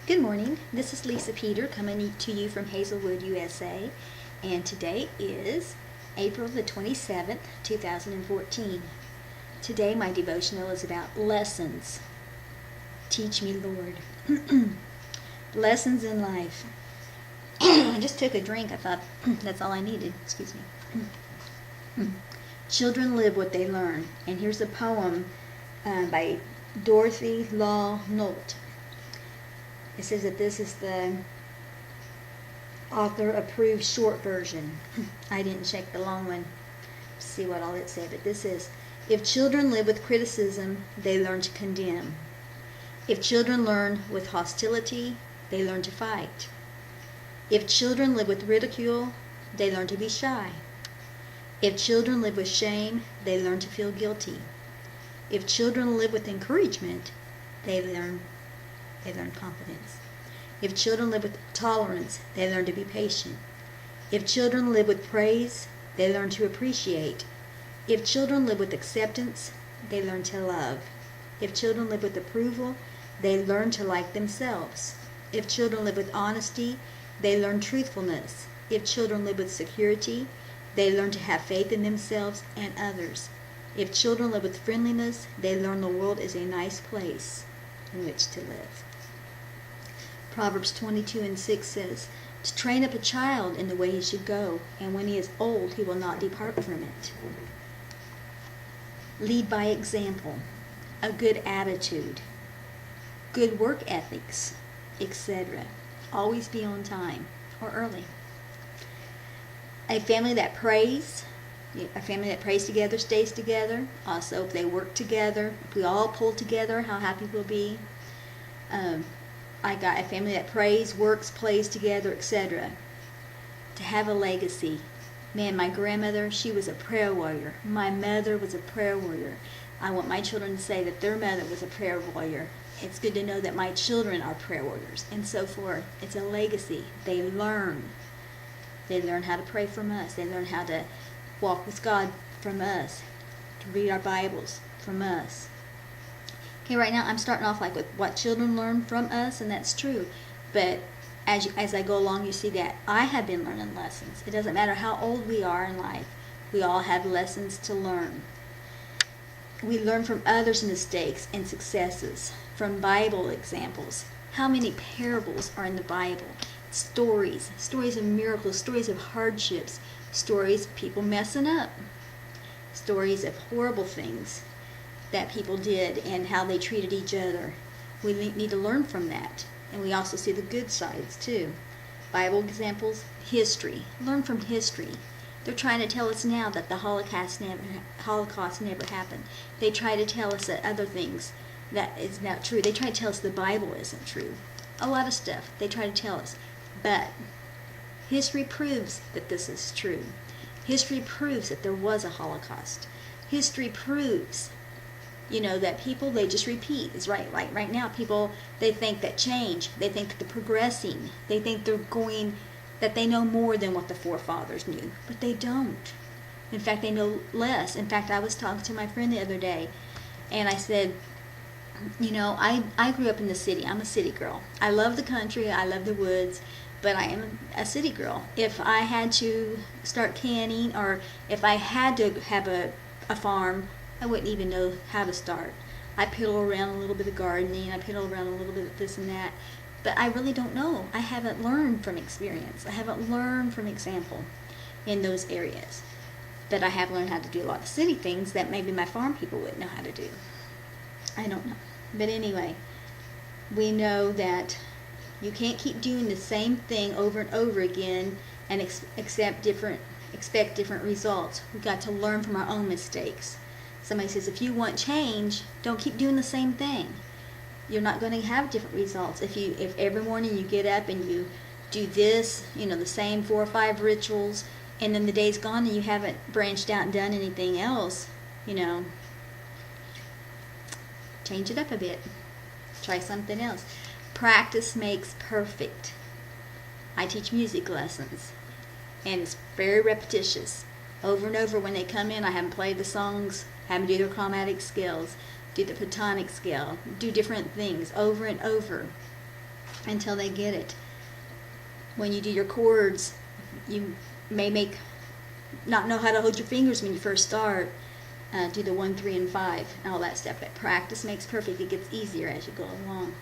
Good morning. This is Lisa Peter coming to you from Hazelwood, USA, and today is April the 27th, 2014. Today my devotional is about lessons. Teach me, Lord. Lessons in life. I just took a drink. I thought that's all I needed. Excuse me. Children live what they learn. And here's a poem by Dorothy Law Nolt. It says that this is the author-approved short version. I didn't check the long one to see what all it said, but this is, if children live with criticism, they learn to condemn. If children learn with hostility, they learn to fight. If children live with ridicule, they learn to be shy. If children live with shame, they learn to feel guilty. If children live with encouragement, they learn confidence. If children live with tolerance, they learn to be patient. If children live with praise, they learn to appreciate. If children live with acceptance, they learn to love. If children live with approval, they learn to like themselves. If children live with honesty, they learn truthfulness. If children live with security, they learn to have faith in themselves and others. If children live with friendliness, they learn the world is a nice place in which to live. Proverbs 22:6 says, to train up a child in the way he should go, and when he is old, he will not depart from it. Lead by example, a good attitude, good work ethics, etc. Always be on time or early. A family that prays together stays together. Also, if they work together, if we all pull together, how happy we'll be. I got a family that prays, works, plays together, etc. To have a legacy. Man, my grandmother, she was a prayer warrior. My mother was a prayer warrior. I want my children to say that their mother was a prayer warrior. It's good to know that my children are prayer warriors, and so forth. It's a legacy. They learn. They learn how to pray from us. They learn how to walk with God from us, to read our Bibles from us. Okay, right now I'm starting off like with what children learn from us, and that's true. But as I go along, you see that I have been learning lessons. It doesn't matter how old we are in life. We all have lessons to learn. We learn from others' mistakes and successes, from Bible examples. How many parables are in the Bible? Stories of miracles, stories of hardships, stories of people messing up, stories of horrible things that people did and how they treated each other. We need to learn from that. And we also see the good sides too. Bible examples, history. Learn from history. They're trying to tell us now that the Holocaust never happened. They try to tell us that other things that is not true. They try to tell us the Bible isn't true. A lot of stuff they try to tell us. But history proves that this is true. History proves that there was a Holocaust. History proves, that people, they just repeat. It's right now, people, they think that change, they think that they're progressing, they think that they know more than what the forefathers knew, but they don't. In fact, they know less. In fact, I was talking to my friend the other day, and I said, I grew up in the city. I'm a city girl. I love the country, I love the woods, but I am a city girl. If I had to start canning, or if I had to have a farm, I wouldn't even know how to start. I piddle around a little bit of gardening, I piddle around a little bit of this and that, but I really don't know. I haven't learned from experience. I haven't learned from example in those areas. But I have learned how to do a lot of city things that maybe my farm people wouldn't know how to do. I don't know. But anyway, we know that you can't keep doing the same thing over and over again and expect different results. We've got to learn from our own mistakes. Somebody says, if you want change, don't keep doing the same thing. You're not going to have different results. If every morning you get up and you do this, the same 4 or 5 rituals, and then the day's gone and you haven't branched out and done anything else, change it up a bit. Try something else. Practice makes perfect. I teach music lessons, and it's very repetitious. Over and over when they come in, I have them play the songs, have them do their chromatic scales, do the pentatonic scale, do different things over and over. until they get it. When you do your chords, you may not know how to hold your fingers when you first start. Do the 1, 3, and 5 and all that stuff. But practice makes perfect. It gets easier as you go along.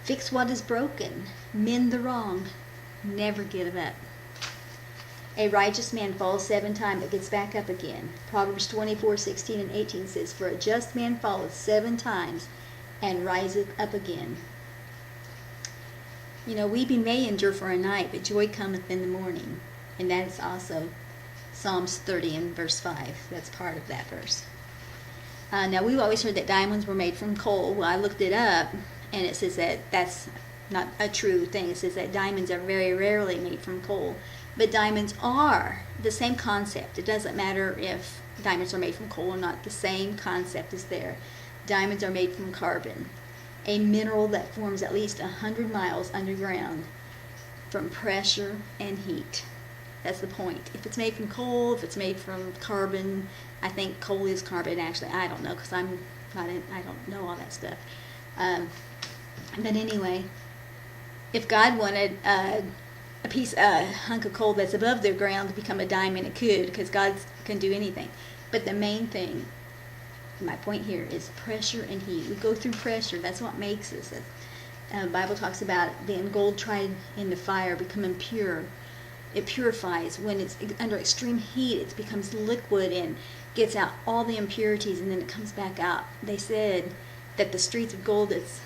Fix what is broken. Mend the wrong. Never give up. A righteous man falls 7 times but gets back up again. Proverbs 24, 16, and 18 says, For a just man falleth 7 times and riseth up again. Weeping may endure for a night, but joy cometh in the morning. And that is also Psalms 30 and verse 5. That's part of that verse. Now, we've always heard that diamonds were made from coal. Well, I looked it up, and it says that that's not a true thing. It says that diamonds are very rarely made from coal. But diamonds are the same concept. It doesn't matter if diamonds are made from coal or not. The same concept is there. Diamonds are made from carbon, a mineral that forms at least 100 miles underground from pressure and heat. That's the point. If it's made from coal, if it's made from carbon, I think coal is carbon actually. I don't know because I don't know all that stuff. But anyway, if God wanted a hunk of coal that's above the ground to become a diamond, it could, because God can do anything. But the main thing, my point here, is pressure and heat. We go through pressure. That's what makes us. The Bible talks about being gold tried in the fire, becoming pure. It purifies. When it's under extreme heat, it becomes liquid and gets out all the impurities, and then it comes back out. They said that the streets of gold that's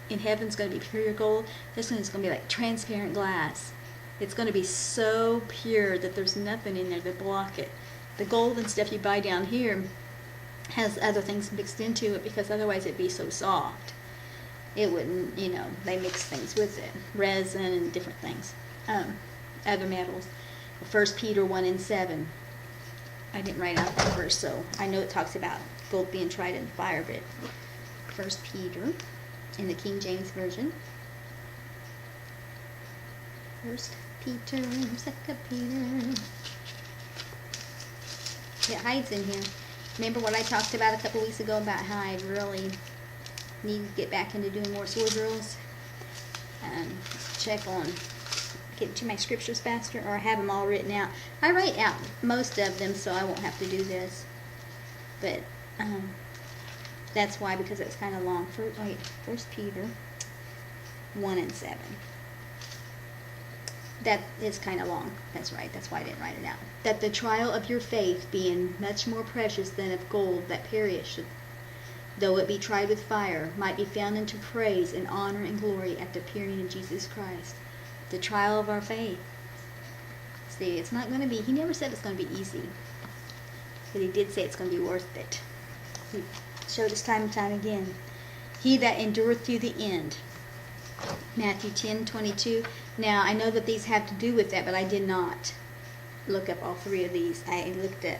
in heaven is going to be pure gold. This one is going to be like transparent glass. It's going to be so pure that there's nothing in there to block it. The gold and stuff you buy down here has other things mixed into it, because otherwise it'd be so soft. It wouldn't, they mix things with it. Resin and different things. Other metals. 1 Peter 1 and 7. I didn't write out that verse, so I know it talks about gold being tried in the fire, but 1 Peter in the King James Version. 1 Peter, 2 Peter. It hides in here. Remember what I talked about a couple weeks ago about how I really need to get back into doing more sword drills? Check on getting to my scriptures faster, or I have them all written out. I write out most of them so I won't have to do this. But that's why, because it's kind of long. 1 Peter 1 and 7. That is kind of long. That's right. That's why I didn't write it out. That the trial of your faith, being much more precious than of gold that perisheth, though it be tried with fire, might be found unto praise and honor and glory at the appearing of Jesus Christ. The trial of our faith. See, it's not going to be, he never said it's going to be easy. But he did say it's going to be worth it. He showed us time and time again. He that endureth to the end. Matthew 10:22. Now, I know that these have to do with that, but I did not look up all 3 of these. I looked at,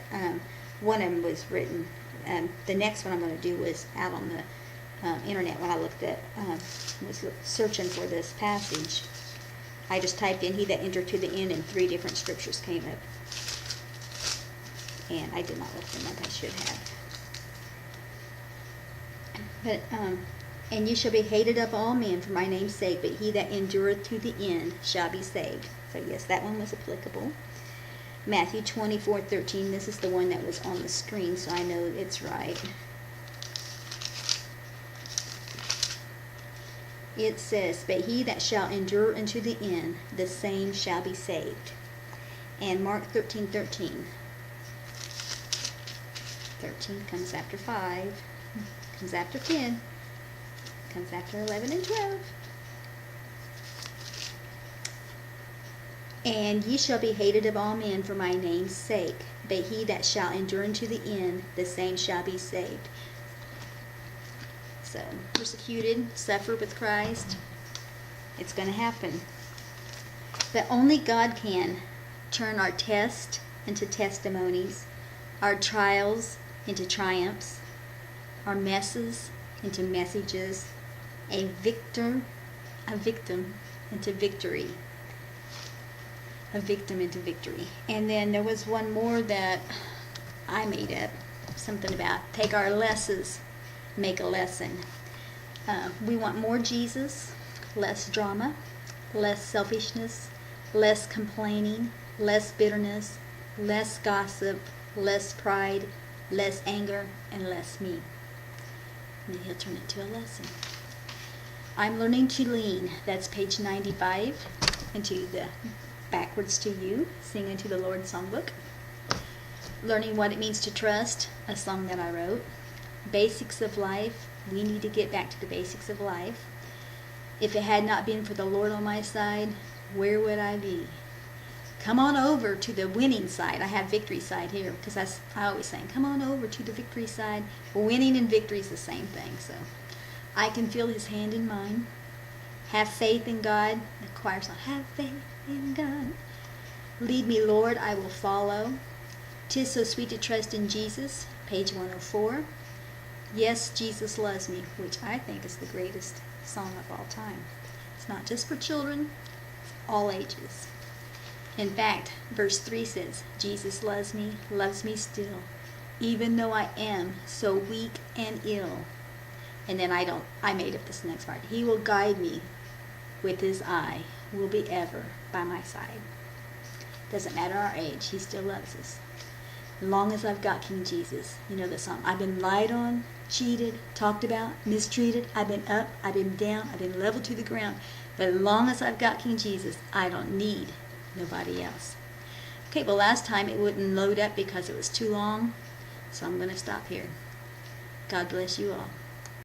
one of them was written. The next one I'm going to do was out on the internet when I looked at, was searching for this passage. I just typed in, he that entered to the end, and 3 different scriptures came up. And I did not look them up. I should have. But, and you shall be hated of all men for my name's sake, but he that endureth to the end shall be saved. So yes, that one was applicable. Matthew 24:13. This is the one that was on the screen, so I know it's right. It says, but he that shall endure unto the end, the same shall be saved. And Mark 13:13. 13 comes after 5, comes after 10, comes after 11 and 12. And ye shall be hated of all men for my name's sake, but he that shall endure unto the end, the same shall be saved. So, persecuted, suffer with Christ, it's going to happen. But only God can turn our tests into testimonies, our trials into triumphs, our messes into messages, a victim into victory. A victim into victory. And then there was one more that I made up, something about take our lessons, make a lesson. We want more Jesus, less drama, less selfishness, less complaining, less bitterness, less gossip, less pride, less anger, and less me. And then he'll turn it to a lesson. I'm learning to lean. That's page 95. Into the Backwards to You, Sing Unto the Lord songbook. Learning what it means to trust, a song that I wrote. Basics of life. We need to get back to the basics of life. If it had not been for the Lord on my side, where would I be? Come on over to the winning side. I have victory side here because I always say, come on over to the victory side. Winning and victory is the same thing. So I can feel his hand in mine. Have faith in God. The choir song, have faith in God. Lead me, Lord, I will follow. 'Tis so sweet to trust in Jesus, page 104. Yes, Jesus loves me, which I think is the greatest song of all time. It's not just for children, all ages. In fact, verse 3 says, Jesus loves me still, even though I am so weak and ill. And then I made up this next part. He will guide me with his eye, will be ever by my side. Doesn't matter our age, he still loves us. As long as I've got King Jesus. You know the song, I've been lied on, cheated, talked about, mistreated. I've been up, I've been down, I've been leveled to the ground. But as long as I've got King Jesus, I don't need nobody else. Okay, well last time it wouldn't load up because it was too long. So I'm going to stop here. God bless you all.